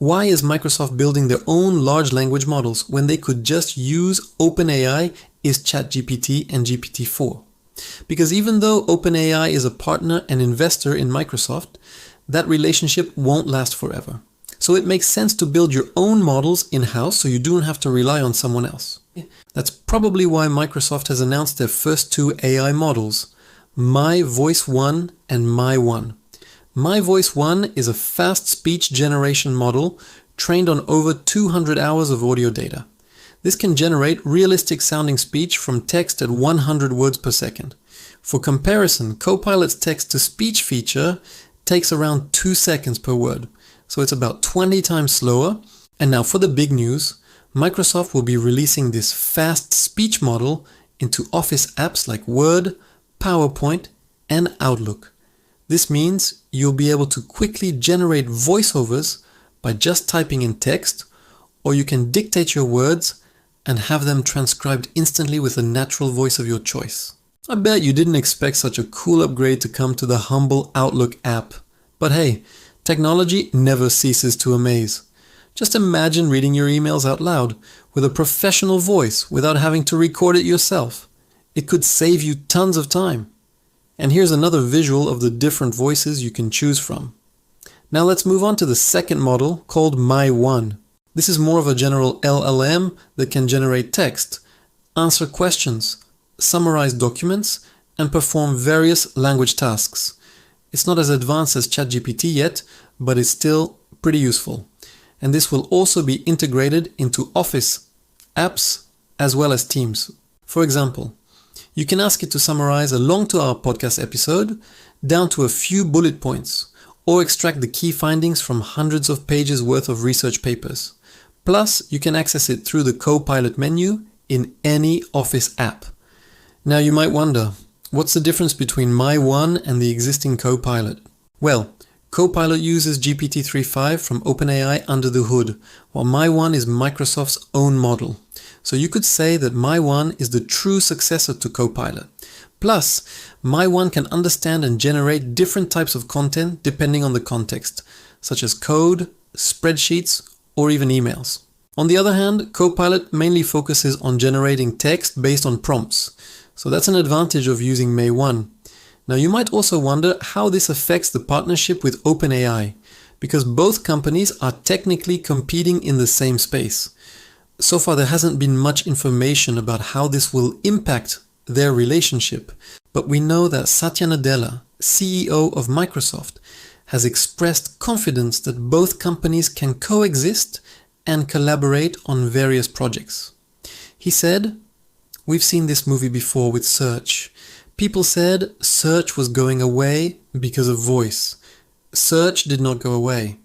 Why is Microsoft building their own large language models when they could just use OpenAI is ChatGPT and GPT-4? Because even though OpenAI is a partner and investor in Microsoft, that relationship won't last forever. So it makes sense to build your own models in-house so you don't have to rely on someone else. That's probably why Microsoft has announced their first two AI models, MAI-Voice-1 and MAI-1. MAI-Voice-1 is a fast speech generation model trained on over 200 hours of audio data. This can generate realistic sounding speech from text at 100 words per second. For comparison, Copilot's text-to-speech feature takes around 2 seconds per word, so it's about 20 times slower. And now for the big news, Microsoft will be releasing this fast speech model into Office apps like Word, PowerPoint, and Outlook. This means you'll be able to quickly generate voiceovers by just typing in text, or you can dictate your words and have them transcribed instantly with a natural voice of your choice. I bet you didn't expect such a cool upgrade to come to the humble Outlook app. But hey, technology never ceases to amaze. Just imagine reading your emails out loud with a professional voice without having to record it yourself. It could save you tons of time. And here's another visual of the different voices you can choose from. Now let's move on to the second model called MAI-1. This is more of a general LLM that can generate text, answer questions, summarize documents, and perform various language tasks. It's not as advanced as ChatGPT yet, but it's still pretty useful. And this will also be integrated into Office apps as well as Teams. For example, you can ask it to summarize a long 2-hour podcast episode down to a few bullet points, or extract the key findings from hundreds of pages worth of research papers. Plus, you can access it through the Copilot menu in any Office app. Now you might wonder, what's the difference between MAI-1 and the existing Copilot? Well, Copilot uses GPT-3.5 from OpenAI under the hood, while MAI-1 is Microsoft's own model. So you could say that MAI-1 is the true successor to Copilot. Plus, MAI-1 can understand and generate different types of content depending on the context, such as code, spreadsheets, or even emails. On the other hand, Copilot mainly focuses on generating text based on prompts. So that's an advantage of using MAI-1. Now you might also wonder how this affects the partnership with OpenAI, because both companies are technically competing in the same space. So far there hasn't been much information about how this will impact their relationship, but we know that Satya Nadella, CEO of Microsoft, has expressed confidence that both companies can coexist and collaborate on various projects. He said, "We've seen this movie before with search. People said search was going away because of voice. Search did not go away.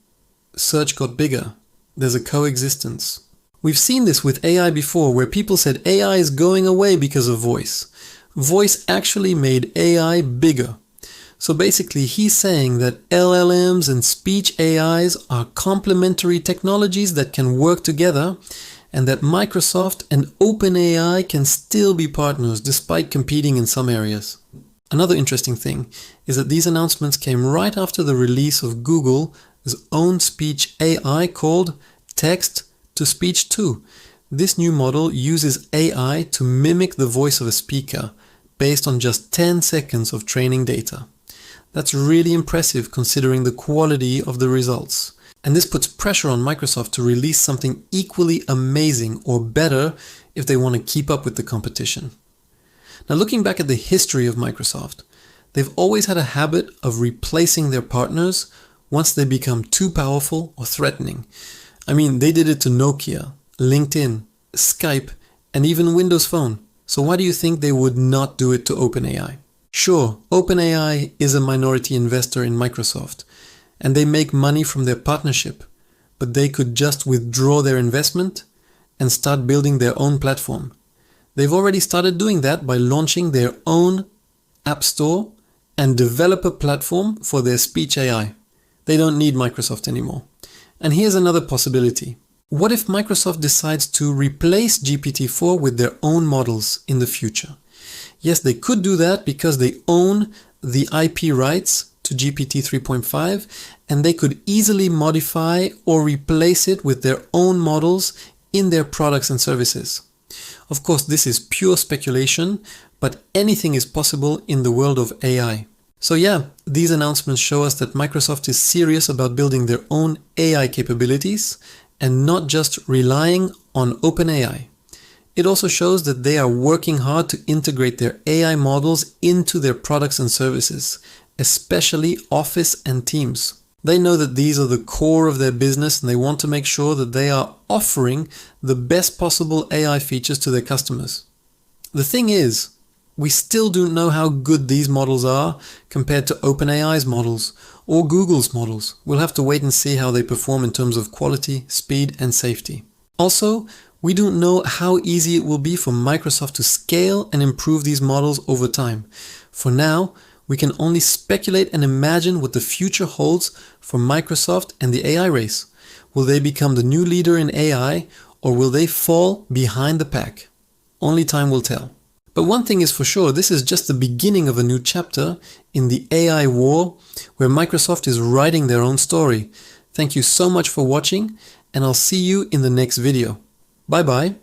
Search got bigger. There's a coexistence." We've seen this with AI before, where people said AI is going away because of voice. Voice actually made AI bigger. So basically he's saying that LLMs and speech AIs are complementary technologies that can work together, and that Microsoft and OpenAI can still be partners despite competing in some areas. Another interesting thing is that these announcements came right after the release of Google's own speech AI called Text-to-Speech 2. This new model uses AI to mimic the voice of a speaker based on just 10 seconds of training data. That's really impressive considering the quality of the results. And this puts pressure on Microsoft to release something equally amazing or better if they want to keep up with the competition. Now looking back at the history of Microsoft, they've always had a habit of replacing their partners once they become too powerful or threatening. I mean, they did it to Nokia, LinkedIn, Skype, and even Windows Phone. So why do you think they would not do it to OpenAI? Sure, OpenAI is a minority investor in Microsoft, and they make money from their partnership, but they could just withdraw their investment and start building their own platform. They've already started doing that by launching their own app store and developer platform for their speech AI. They don't need Microsoft anymore. And here's another possibility. What if Microsoft decides to replace GPT-4 with their own models in the future? Yes, they could do that because they own the IP rights to GPT 3.5, and they could easily modify or replace it with their own models in their products and services. Of course, this is pure speculation, but anything is possible in the world of AI. So yeah, these announcements show us that Microsoft is serious about building their own AI capabilities and not just relying on OpenAI. It also shows that they are working hard to integrate their AI models into their products and services, especially Office and Teams. They know that these are the core of their business and they want to make sure that they are offering the best possible AI features to their customers. The thing is, we still don't know how good these models are compared to OpenAI's models or Google's models. We'll have to wait and see how they perform in terms of quality, speed, and safety. Also, we don't know how easy it will be for Microsoft to scale and improve these models over time. For now, we can only speculate and imagine what the future holds for Microsoft and the AI race. Will they become the new leader in AI, or will they fall behind the pack? Only time will tell. But one thing is for sure, this is just the beginning of a new chapter in the AI war where Microsoft is writing their own story. Thank you so much for watching, and I'll see you in the next video. Bye bye.